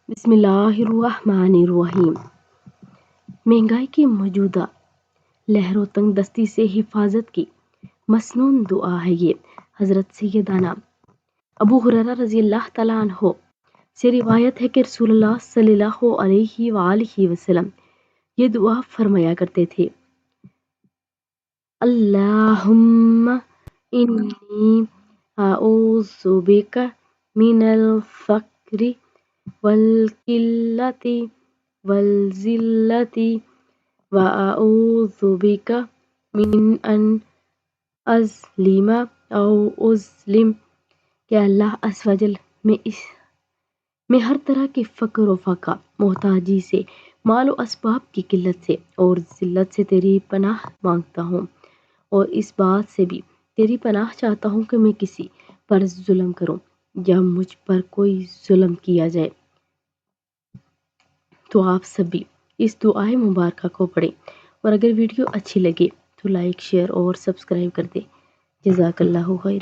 بسم اللہ الرحمن الرحیم۔ مہنگائی کی موجودہ لہر و تنگ دستی سے حفاظت کی مسنون دعا ہے یہ۔ حضرت سیدنا ابو ہریرہ رضی اللہ تعالیٰ عنہ سے روایت ہے کہ رسول اللہ صلی اللہ علیہ وآلہ وسلم یہ دعا فرمایا کرتے تھے: اللہم انی اعوذ بک من الفقر والقلۃ والذلۃ واعوذ بک من ان اظلم او اظلم۔ کہ اللہ عز و جل میں ہر طرح کے فقر و فاقہ، محتاجی سے، مال و اسباب کی قلت سے اور ذلت سے تیری پناہ مانگتا ہوں، اور اس بات سے بھی تیری پناہ چاہتا ہوں کہ میں کسی پر ظلم کروں یا مجھ پر کوئی ظلم کیا جائے۔ تو آپ سبھی اس دعائے مبارکہ کو پڑھیں، اور اگر ویڈیو اچھی لگے تو لائک، شیئر اور سبسکرائب کر دیں۔ جزاک اللہ خیر۔